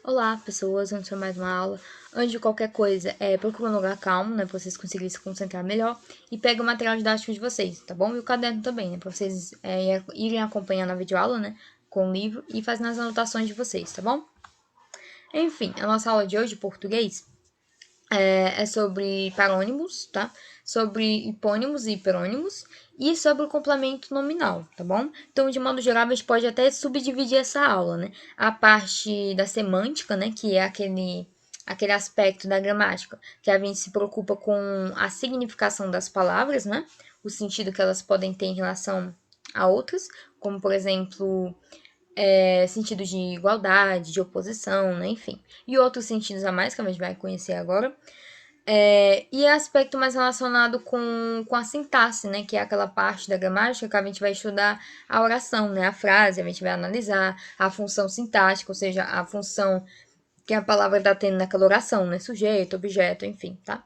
Olá, pessoas, vamos para mais uma aula. Antes de qualquer coisa, procura um lugar calmo, né, para vocês conseguirem se concentrar melhor. E pega o material didático de vocês, tá bom? E o caderno também, né, para vocês irem acompanhando a videoaula, né, com o livro e fazendo as anotações de vocês, tá bom? Enfim, a nossa aula de hoje, de português, é sobre parônimos, tá? Sobre hipônimos e hiperônimos e sobre o complemento nominal, tá bom? Então, de modo geral, a gente pode até subdividir essa aula, né? A parte da semântica, né? Que é aquele aspecto da gramática que a gente se preocupa com a significação das palavras, né? O sentido que elas podem ter em relação a outras, como, por exemplo, sentido de igualdade, de oposição, né? Enfim. E outros sentidos a mais que a gente vai conhecer agora. E aspecto mais relacionado com a sintaxe, né? Que é aquela parte da gramática que a gente vai estudar a oração, né? A frase, a gente vai analisar a função sintática, ou seja, a função que a palavra está tendo naquela oração, né? Sujeito, objeto, enfim, tá?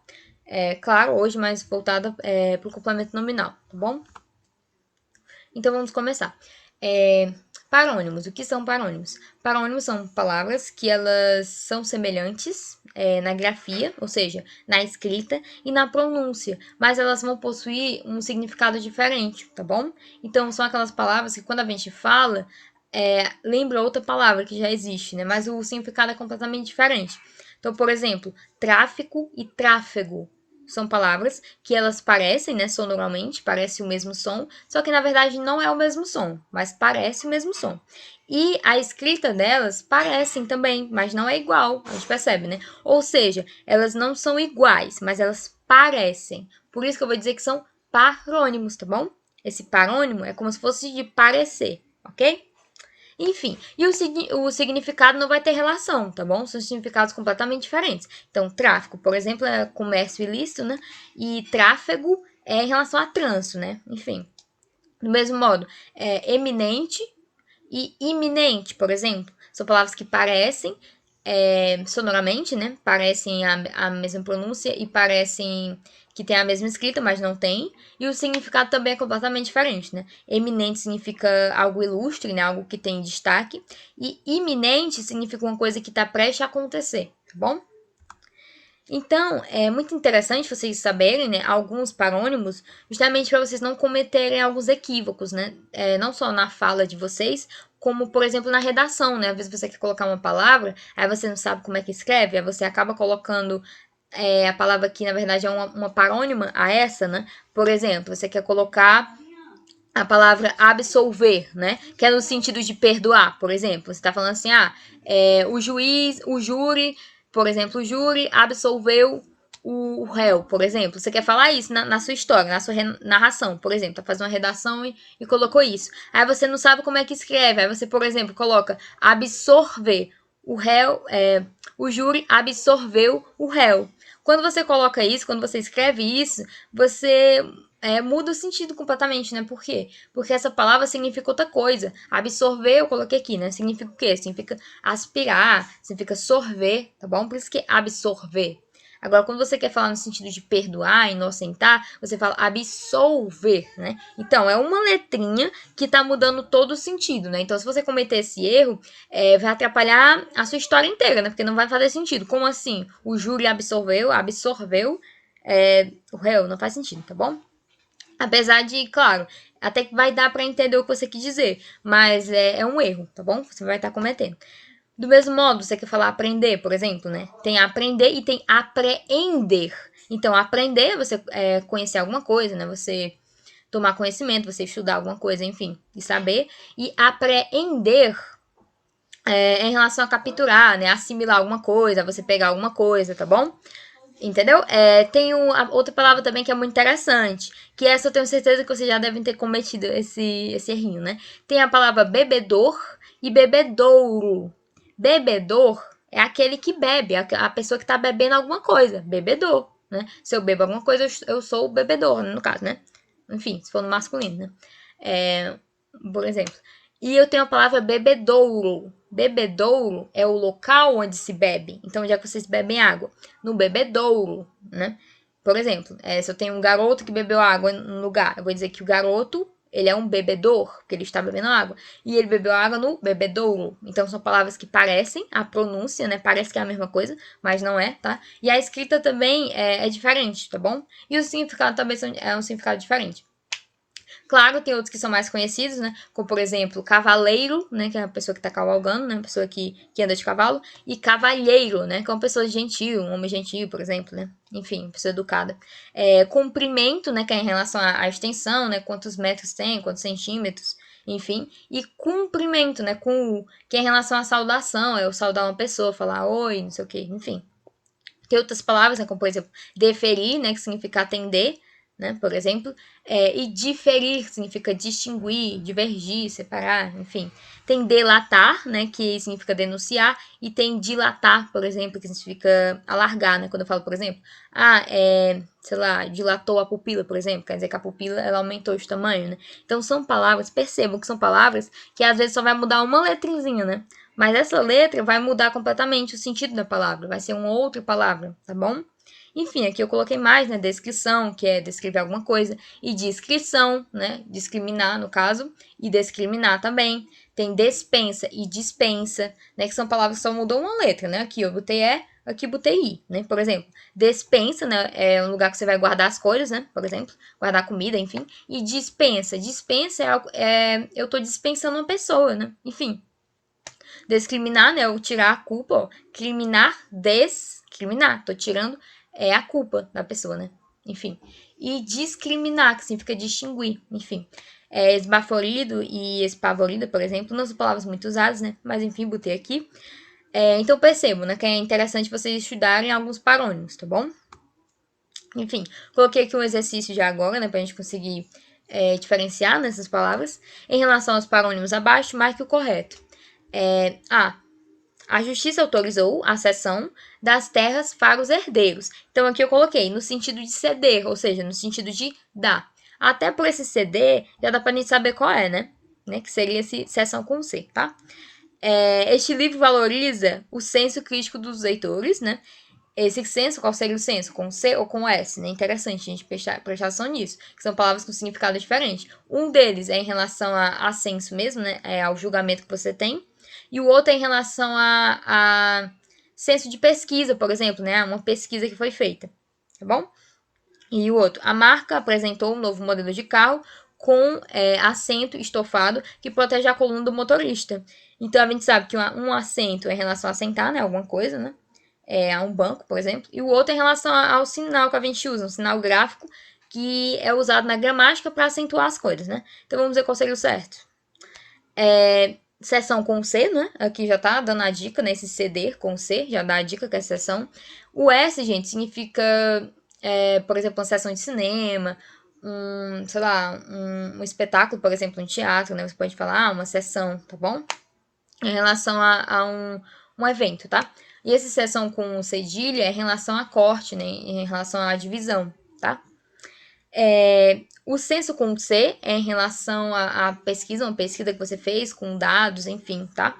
Claro, hoje mais voltada para o complemento nominal, tá bom? Então vamos começar. Parônimos. O que são parônimos? Parônimos são palavras que elas são semelhantes na grafia, ou seja, na escrita e na pronúncia, mas elas vão possuir um significado diferente, tá bom? Então são aquelas palavras que quando a gente fala, lembra outra palavra que já existe, né? Mas o significado é completamente diferente. Então, por exemplo, tráfico e tráfego são palavras que elas parecem, né, sonoramente, parece o mesmo som, só que na verdade não é o mesmo som, mas parece o mesmo som. E a escrita delas parecem também, mas não é igual, a gente percebe, né? Ou seja, elas não são iguais, mas elas parecem. Por isso que eu vou dizer que são parônimos, tá bom? Esse parônimo é como se fosse de parecer, ok? Enfim, e o significado não vai ter relação, tá bom? São significados completamente diferentes. Então, tráfico, por exemplo, é comércio ilícito, né? E tráfego é em relação a trânsito, né? Enfim. Do mesmo modo, eminente e iminente, por exemplo, são palavras que parecem sonoramente, né? Parecem a mesma pronúncia e parecem que tem a mesma escrita, mas não tem. E o significado também é completamente diferente, né? Eminente significa algo ilustre, né? Algo que tem destaque. E iminente significa uma coisa que está prestes a acontecer, tá bom? Então, é muito interessante vocês saberem, né, alguns parônimos, justamente para vocês não cometerem alguns equívocos, né? Não só na fala de vocês, como, por exemplo, na redação, né? Às vezes você quer colocar uma palavra, aí você não sabe como é que escreve, aí você acaba colocando a palavra que, na verdade, é uma parônima a essa, né? Por exemplo, você quer colocar a palavra absolver, né? Que é no sentido de perdoar, por exemplo. Você está falando assim, o júri, por exemplo, o júri absolveu o réu, por exemplo. Você quer falar isso na sua história, na sua narração, por exemplo. Tá fazendo uma redação e colocou isso. Aí você não sabe como é que escreve. Aí você, por exemplo, coloca absorver. O réu, o júri absorveu o réu. Quando você coloca isso, quando você escreve isso, você muda o sentido completamente, né? Por quê? Porque essa palavra significa outra coisa. Absorver, eu coloquei aqui, né? Significa o quê? Significa aspirar, significa sorver, tá bom? Por isso que é absorver. Agora, quando você quer falar no sentido de perdoar, inocentar, você fala absolver, né? Então, é uma letrinha que tá mudando todo o sentido, né? Então, se você cometer esse erro, vai atrapalhar a sua história inteira, né? Porque não vai fazer sentido. Como assim? O júri absorveu o réu, não faz sentido, tá bom? Apesar de, claro, até que vai dar para entender o que você quis dizer, mas é um erro, tá bom? Você vai estar cometendo. Do mesmo modo, você quer falar aprender, por exemplo, né? Tem aprender e tem apreender. Então, aprender é você conhecer alguma coisa, né? Você tomar conhecimento, você estudar alguma coisa, enfim, e saber. E apreender em relação a capturar, né? Assimilar alguma coisa, você pegar alguma coisa, tá bom? Entendeu? Tem outra palavra também que é muito interessante, que essa eu tenho certeza que vocês já devem ter cometido esse errinho, né? Tem a palavra bebedor e bebedouro. Bebedor é aquele que bebe, a pessoa que tá bebendo alguma coisa, bebedor, né? Se eu bebo alguma coisa, eu sou o bebedor, no caso, né? Enfim, se for no masculino, né? Por exemplo. E eu tenho a palavra bebedouro. Bebedouro é o local onde se bebe. Então, já que vocês bebem água, no bebedouro, né? Por exemplo, se eu tenho um garoto que bebeu água no lugar, eu vou dizer que o garoto ele é um bebedor, porque ele está bebendo água. E ele bebeu água no bebedouro. Então, são palavras que parecem, a pronúncia, né? Parece que é a mesma coisa, mas não é, tá? E a escrita também é diferente, tá bom? E o significado também é um significado diferente. Claro, tem outros que são mais conhecidos, né? Como, por exemplo, cavaleiro, né? Que é a pessoa que tá cavalgando, né? A pessoa que anda de cavalo. E cavalheiro, né? Que é uma pessoa gentil, um homem gentil, por exemplo, né? Enfim, uma pessoa educada. Comprimento, né? Que é em relação à extensão, né? Quantos metros tem, quantos centímetros, enfim. E cumprimento, né? Que é em relação à saudação, é o saudar uma pessoa, falar oi, não sei o quê, enfim. Tem outras palavras, né? Como, por exemplo, deferir, né? Que significa atender, né, por exemplo, e diferir significa distinguir, divergir, separar, enfim. Tem delatar, né, que significa denunciar, e tem dilatar, por exemplo, que significa alargar, né, quando eu falo, por exemplo, sei lá, dilatou a pupila, por exemplo, quer dizer que a pupila, ela aumentou de tamanho, né. Então, são palavras, percebam que são palavras que às vezes só vai mudar uma letrinha, né, mas essa letra vai mudar completamente o sentido da palavra, vai ser uma outra palavra, tá bom? Enfim, aqui eu coloquei mais, né, descrição, que é descrever alguma coisa, e descrição, né, discriminar no caso, e discriminar também. Tem despensa e dispensa, né, que são palavras que só mudou uma letra, né, aqui eu botei aqui botei I, né, por exemplo. Despensa, né, é um lugar que você vai guardar as coisas, né, por exemplo, guardar comida, enfim. E dispensa eu tô dispensando uma pessoa, né, enfim. Discriminar, né, ou tirar a culpa, ó. Discriminar, tô tirando a culpa da pessoa, né? Enfim. E discriminar, que significa distinguir, enfim. Esbaforido e espavorido, por exemplo, não são palavras muito usadas, né? Mas enfim, botei aqui. Então percebo, né, que é interessante vocês estudarem alguns parônimos, tá bom? Enfim, coloquei aqui um exercício já agora, né, pra gente conseguir diferenciar nessas palavras. Em relação aos parônimos abaixo, marque o correto. A justiça autorizou a cessão das terras para os herdeiros. Então, aqui eu coloquei no sentido de ceder, ou seja, no sentido de dar. Até por esse ceder, já dá para a gente saber qual é, né? Que seria esse cessão com C, tá? Este livro valoriza o senso crítico dos leitores, né? Esse senso, qual seria o senso? Com C ou com S, né? Interessante a gente prestar atenção nisso, que são palavras com significado diferente. Um deles é em relação a senso mesmo, né? Ao julgamento que você tem. E o outro é em relação a senso de pesquisa, por exemplo, né? Uma pesquisa que foi feita, tá bom? E o outro, a marca apresentou um novo modelo de carro com assento estofado que protege a coluna do motorista. Então, a gente sabe que um assento é em relação a sentar, né? Alguma coisa, né? A um banco, por exemplo. E o outro é em relação ao sinal que a gente usa, um sinal gráfico que é usado na gramática para acentuar as coisas, né? Então, vamos ver qual seria o certo. Sessão com C, né? Aqui já tá dando a dica, né? Esse ceder com C, já dá a dica que é sessão. O S, gente, significa, por exemplo, uma sessão de cinema, sei lá, um espetáculo, por exemplo, um teatro, né? Você pode falar, uma sessão, tá bom? Em relação a um evento, tá? E essa sessão com cedilha é em relação a corte, né? Em relação à divisão, tá? O senso com C é em relação à pesquisa, uma pesquisa que você fez com dados, enfim, tá?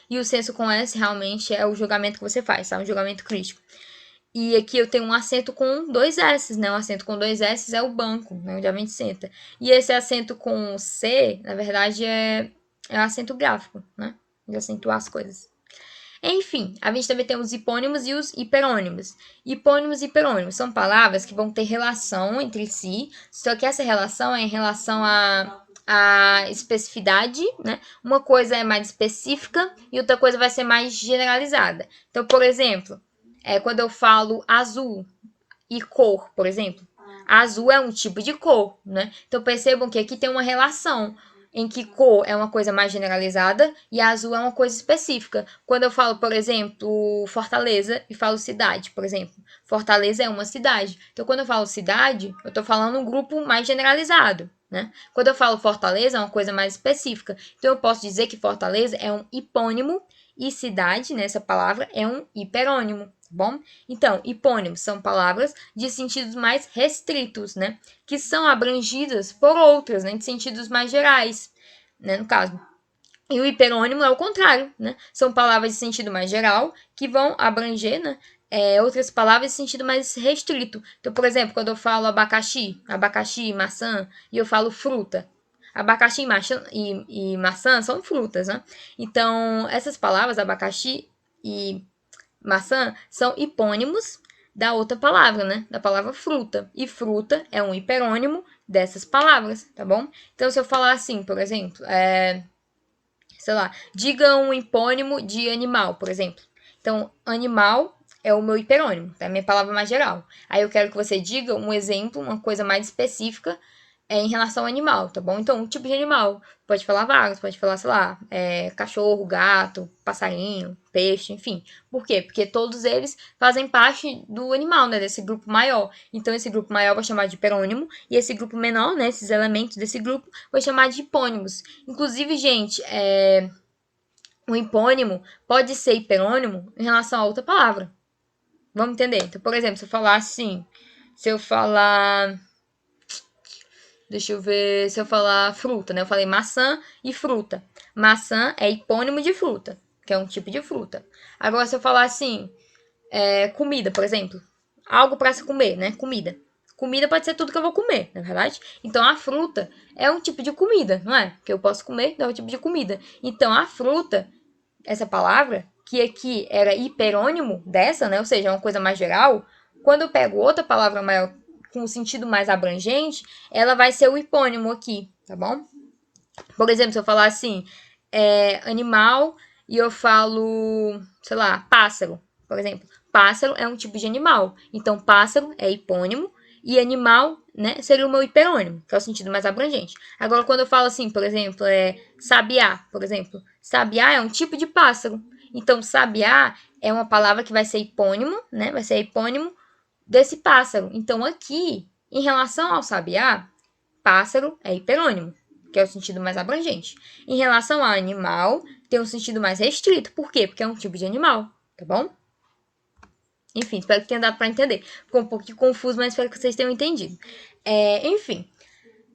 E o senso com S realmente é o julgamento que você faz, tá? Um julgamento crítico. E aqui eu tenho um assento com 2 S, né? Um assento com 2 S é o banco, né? Onde a gente senta. E esse assento com C, na verdade, é o assento gráfico, né? De acentuar as coisas. Enfim, a gente também tem os hipônimos e os hiperônimos. Hipônimos e hiperônimos são palavras que vão ter relação entre si, só que essa relação é em relação à especificidade, né? Uma coisa é mais específica e outra coisa vai ser mais generalizada. Então, por exemplo, quando eu falo azul e cor, por exemplo, azul é um tipo de cor, né? Então percebam que aqui tem uma relação em que cor é uma coisa mais generalizada e azul é uma coisa específica. Quando eu falo, por exemplo, Fortaleza e falo cidade, por exemplo, Fortaleza é uma cidade. Então, quando eu falo cidade, eu estou falando um grupo mais generalizado, né? Quando eu falo Fortaleza, é uma coisa mais específica. Então, eu posso dizer que Fortaleza é um hipônimo e cidade, nessa palavra, é um hiperônimo. Bom? Então, hipônimos são palavras de sentidos mais restritos, né? Que são abrangidas por outras, né? De sentidos mais gerais, né? No caso. E o hiperônimo é o contrário, né? São palavras de sentido mais geral que vão abranger, né? outras palavras em sentido mais restrito. Então, por exemplo, quando eu falo abacaxi, maçã, e eu falo fruta. Abacaxi e maçã são frutas, né? Então, essas palavras, abacaxi e maçã, são hipônimos da outra palavra, né? Da palavra fruta. E fruta é um hiperônimo dessas palavras, tá bom? Então, se eu falar assim, por exemplo, sei lá, diga um hipônimo de animal, por exemplo. Então, animal é o meu hiperônimo, tá? É a minha palavra mais geral. Aí eu quero que você diga um exemplo, uma coisa mais específica em relação ao animal, tá bom? Então, um tipo de animal. Pode falar vários, pode falar, sei lá, cachorro, gato, passarinho, peixe, enfim. Por quê? Porque todos eles fazem parte do animal, né? Desse grupo maior. Então, esse grupo maior vai chamar de hiperônimo, e esse grupo menor, né? Esses elementos desse grupo, vai chamar de hipônimos. Inclusive, gente, um hipônimo pode ser hiperônimo em relação a outra palavra. Vamos entender? Então, por exemplo, se eu falar assim, se eu falar... Deixa eu ver, se eu falar fruta, né? Eu falei maçã e fruta. Maçã é hipônimo de fruta, que é um tipo de fruta. Agora, se eu falar assim, comida, por exemplo. Algo para se comer, né? Comida. Comida pode ser tudo que eu vou comer, na verdade. Então, a fruta é um tipo de comida, não é? Que eu posso comer, então é um tipo de comida. Então, a fruta, essa palavra, que aqui era hiperônimo dessa, né? Ou seja, é uma coisa mais geral. Quando eu pego outra palavra maior com um sentido mais abrangente, ela vai ser o hipônimo aqui, tá bom? Por exemplo, se eu falar assim, animal e eu falo, sei lá, pássaro, por exemplo. Pássaro é um tipo de animal. Então, pássaro é hipônimo e animal, né, seria o meu hiperônimo, que é o sentido mais abrangente. Agora, quando eu falo assim, por exemplo, sabiá, por exemplo. Sabiá é um tipo de pássaro. Então, sabiá é uma palavra que vai ser hipônimo, né? Vai ser hipônimo desse pássaro. Então, aqui, em relação ao sabiá, pássaro é hiperônimo, que é o sentido mais abrangente. Em relação a animal, tem um sentido mais restrito. Por quê? Porque é um tipo de animal, tá bom? Enfim, espero que tenha dado para entender. Ficou um pouquinho confuso, mas espero que vocês tenham entendido. Enfim,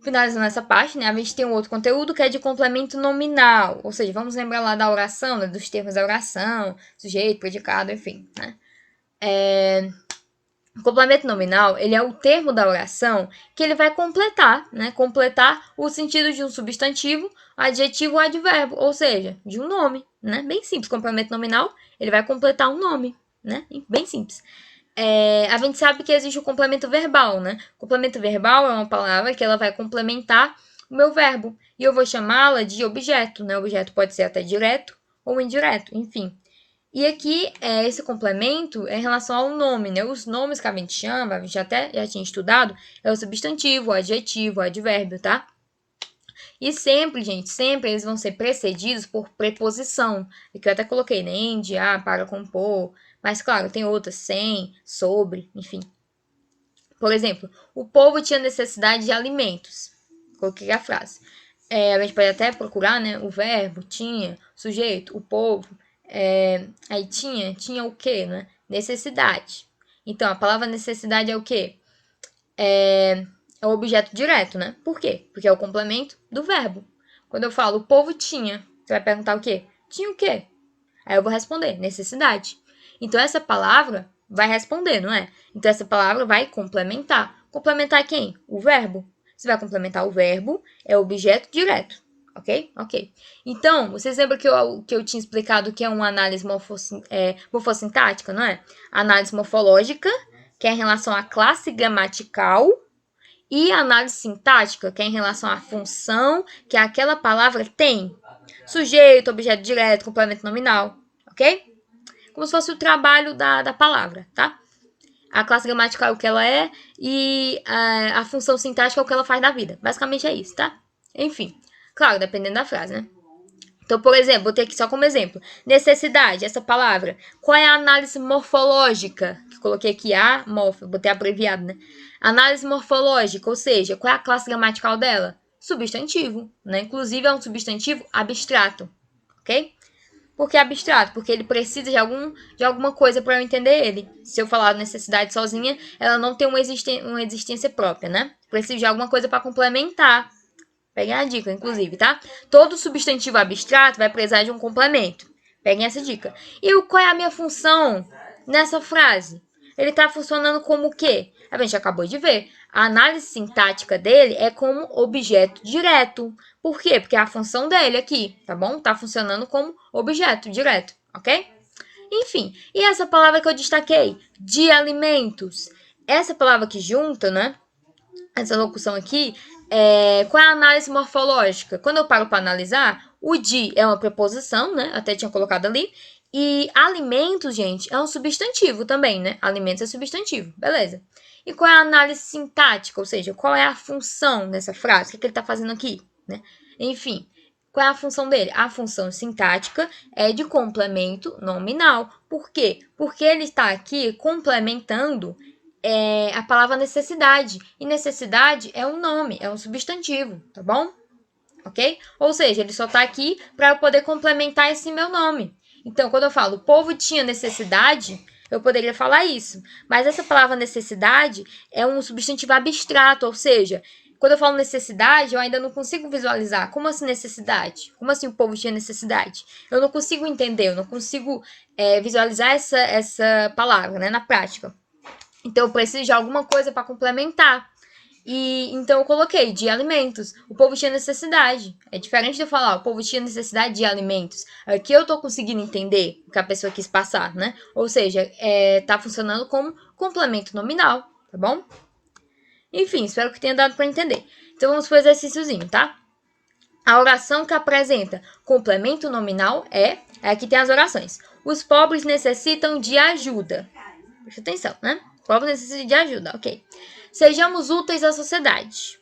finalizando essa parte, né, a gente tem um outro conteúdo que é de complemento nominal. Ou seja, vamos lembrar lá da oração, né, dos termos da oração, sujeito, predicado, enfim, né? O complemento nominal, ele é o termo da oração que ele vai completar, né? Completar o sentido de um substantivo, adjetivo ou advérbio, ou seja, de um nome, né? Bem simples. Complemento nominal, ele vai completar um nome, né? Bem simples. A gente sabe que existe o complemento verbal, né? O complemento verbal é uma palavra que ela vai complementar o meu verbo e eu vou chamá-la de objeto, né? O objeto pode ser até direto ou indireto, enfim. E aqui, esse complemento é em relação ao nome, né? Os nomes que a gente chama, a gente até já tinha estudado, é o substantivo, o adjetivo, o advérbio, tá? E sempre, gente, sempre eles vão ser precedidos por preposição. Aqui eu até coloquei, né? De, para, compor. Mas, claro, tem outras, sem, sobre, enfim. Por exemplo, o povo tinha necessidade de alimentos. Coloquei a frase. A gente pode até procurar, né? O verbo, tinha, sujeito, o povo. Aí tinha o quê, né? Necessidade. Então, a palavra necessidade é o quê? É o objeto direto, né? Por quê? Porque é o complemento do verbo. Quando eu falo o povo tinha, você vai perguntar o quê? Tinha o quê? Aí eu vou responder, necessidade. Então, essa palavra vai responder, não é? Então, essa palavra vai complementar. Complementar quem? O verbo. Você vai complementar o verbo, é o objeto direto. Ok? Ok. Então, vocês lembram que eu tinha explicado que é uma análise morfossintática, não é? Análise morfológica, que é em relação à classe gramatical, e a análise sintática, que é em relação à função que aquela palavra tem. Sujeito, objeto direto, complemento nominal, ok? Como se fosse o trabalho da palavra, tá? A classe gramatical é o que ela é e a função sintática é o que ela faz da vida. Basicamente é isso, tá? Enfim, claro, dependendo da frase, né? Então, por exemplo, vou ter aqui só como exemplo. Necessidade, essa palavra. Qual é a análise morfológica? Que coloquei aqui botei abreviado, né? Análise morfológica, ou seja, qual é a classe gramatical dela? Substantivo, né? Inclusive é um substantivo abstrato, ok? Por que abstrato? Porque ele precisa de alguma coisa para eu entender ele. Se eu falar necessidade sozinha, ela não tem uma existência própria, né? Precisa de alguma coisa para complementar. Peguem a dica, inclusive, tá? Todo substantivo abstrato vai precisar de um complemento. Peguem essa dica. E qual é a minha função nessa frase? Ele está funcionando como o quê? A gente acabou de ver. A análise sintática dele é como objeto direto. Por quê? Porque é a função dele aqui, tá bom? Tá funcionando como objeto direto, ok? Enfim, e essa palavra que eu destaquei, de alimentos. Essa palavra que junta, né? Essa locução aqui, qual é a análise morfológica? Quando eu paro para analisar, o de é uma preposição, né? Até tinha colocado ali. E alimentos, gente, é um substantivo também, né? Alimentos é substantivo, beleza. E qual é a análise sintática? Ou seja, qual é a função dessa frase? O que ele está fazendo aqui, né? Enfim, qual é a função dele? A função sintática é de complemento nominal. Por quê? Porque ele está aqui complementando a palavra necessidade. E necessidade é um nome, é um substantivo, tá bom? Ok? Ou seja, ele só está aqui para eu poder complementar esse meu nome. Então, quando eu falo o povo tinha necessidade, eu poderia falar isso. Mas essa palavra necessidade é um substantivo abstrato, ou seja, quando eu falo necessidade, eu ainda não consigo visualizar. Como assim necessidade? Como assim o povo tinha necessidade? Eu não consigo entender, eu não consigo visualizar essa palavra, né, na prática. Então, eu preciso de alguma coisa para complementar. E então eu coloquei de alimentos. O povo tinha necessidade. É diferente de eu falar, o povo tinha necessidade de alimentos. Aqui eu tô conseguindo entender o que a pessoa quis passar, né? Ou seja, tá funcionando como complemento nominal, tá bom? Enfim, espero que tenha dado para entender. Então vamos pro exercíciozinho, tá? A oração que apresenta complemento nominal aqui tem as orações. Os pobres necessitam de ajuda. Presta atenção, né? Os pobres necessitam de ajuda, ok. Sejamos úteis à sociedade.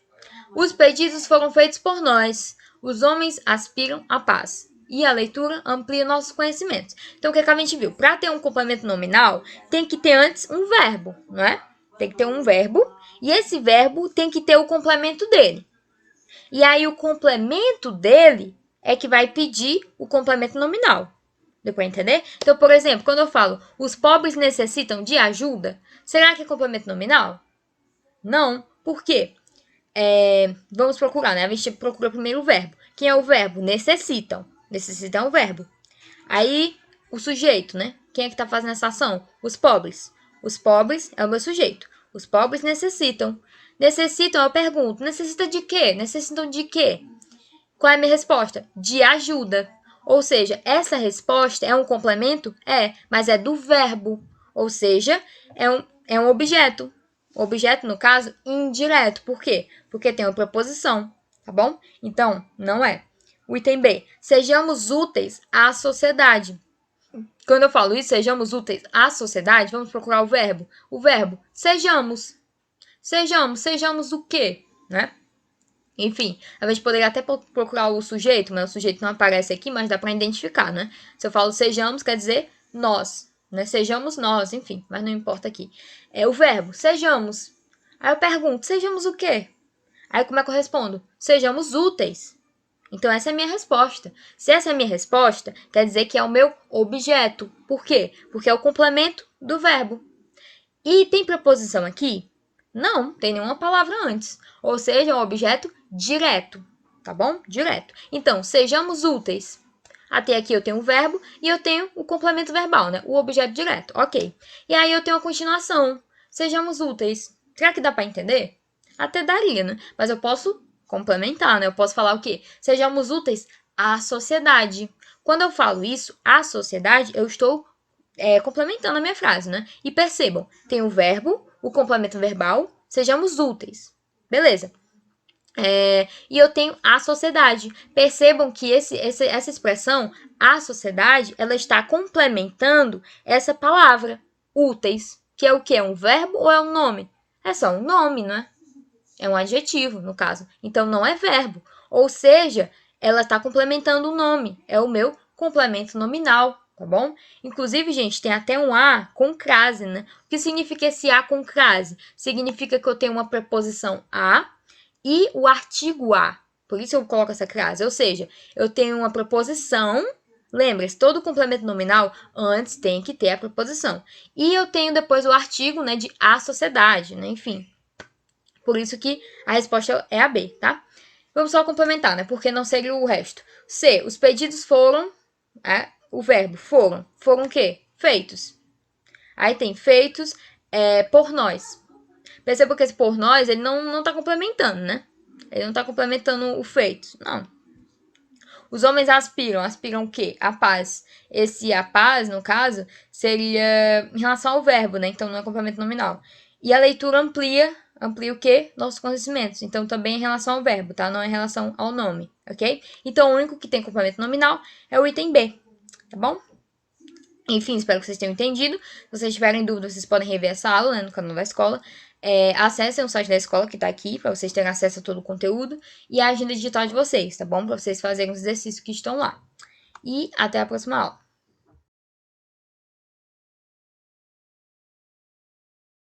Os pedidos foram feitos por nós. Os homens aspiram à paz. E a leitura amplia nossos conhecimentos. Então, o que a gente viu? Para ter um complemento nominal, tem que ter antes um verbo, não é? Tem que ter um verbo. E esse verbo tem que ter o complemento dele. E aí, o complemento dele é que vai pedir o complemento nominal. Deu para entender? Então, por exemplo, quando eu falo os pobres necessitam de ajuda, será que é complemento nominal? Não. Por quê? Vamos procurar, né? A gente procura primeiro o verbo. Quem é o verbo? Necessitam. Necessitam é o verbo. Aí, o sujeito, né? Quem é que tá fazendo essa ação? Os pobres. Os pobres é o meu sujeito. Os pobres necessitam. Necessitam, eu pergunto, necessita de quê? Necessitam de quê? Qual é a minha resposta? De ajuda. Ou seja, essa resposta é um complemento? Mas é do verbo. Ou seja, é um objeto. Objeto, no caso, indireto. Por quê? Porque tem uma preposição, tá bom? Então, não é. O item B. Sejamos úteis à sociedade. Quando eu falo isso, sejamos úteis à sociedade, vamos procurar o verbo. O verbo, sejamos. Sejamos o quê? Né? Enfim, a gente poderia até procurar o sujeito, mas o sujeito não aparece aqui, mas dá para identificar, né? Se eu falo sejamos, quer dizer nós, né? Sejamos nós, enfim, mas não importa aqui. É o verbo, sejamos. Aí eu pergunto, sejamos o quê? Aí como é que eu respondo? Sejamos úteis. Então essa é a minha resposta. Se essa é a minha resposta, quer dizer que é o meu objeto. Por quê? Porque é o complemento do verbo. E tem preposição aqui? Não, tem nenhuma palavra antes. Ou seja, é um objeto direto, tá bom? Direto. Então, sejamos úteis. Até aqui eu tenho o verbo e eu tenho o complemento verbal, né? O objeto direto, ok. E aí eu tenho a continuação. Sejamos úteis. Será que dá para entender? Até daria, né? Mas eu posso complementar, né? Eu posso falar o quê? Sejamos úteis à sociedade. Quando eu falo isso, à sociedade, eu estou complementando a minha frase, né? E percebam, tem o verbo, o complemento verbal, sejamos úteis. Beleza. E eu tenho a sociedade. Percebam que essa expressão, a sociedade, ela está complementando essa palavra, úteis, que é o quê? É um verbo ou é um nome? É só um nome, né? É um adjetivo, no caso. Então, não é verbo. Ou seja, ela está complementando o nome. É o meu complemento nominal, tá bom? Inclusive, gente, tem até um A com crase, né? O que significa esse A com crase? Significa que eu tenho uma preposição a e o artigo a. Por isso eu coloco essa crase. Ou seja, eu tenho uma preposição. Lembre-se, todo complemento nominal antes tem que ter a preposição. E eu tenho depois o artigo, né, de a sociedade, né? Enfim. Por isso que a resposta é a B, tá? Vamos só complementar, né? Porque não seria o resto. C. Os pedidos foram... o verbo foram. Foram o quê? Feitos. Aí tem feitos por nós. Perceba que esse por nós, ele não tá complementando, né? Ele não tá complementando o feito, não. Os homens aspiram o quê? A paz. Esse a paz, no caso, seria em relação ao verbo, né? Então não é complemento nominal. E a leitura amplia o quê? Nossos conhecimentos. Então também em relação ao verbo, tá? Não é em relação ao nome, ok? Então o único que tem complemento nominal é o item B, tá bom? Enfim, espero que vocês tenham entendido. Se vocês tiverem dúvidas, vocês podem rever essa aula, né, no canal da escola. Acessem o site da escola que tá aqui, para vocês terem acesso a todo o conteúdo. E a agenda digital de vocês, tá bom? Para vocês fazerem os exercícios que estão lá. E até a próxima aula.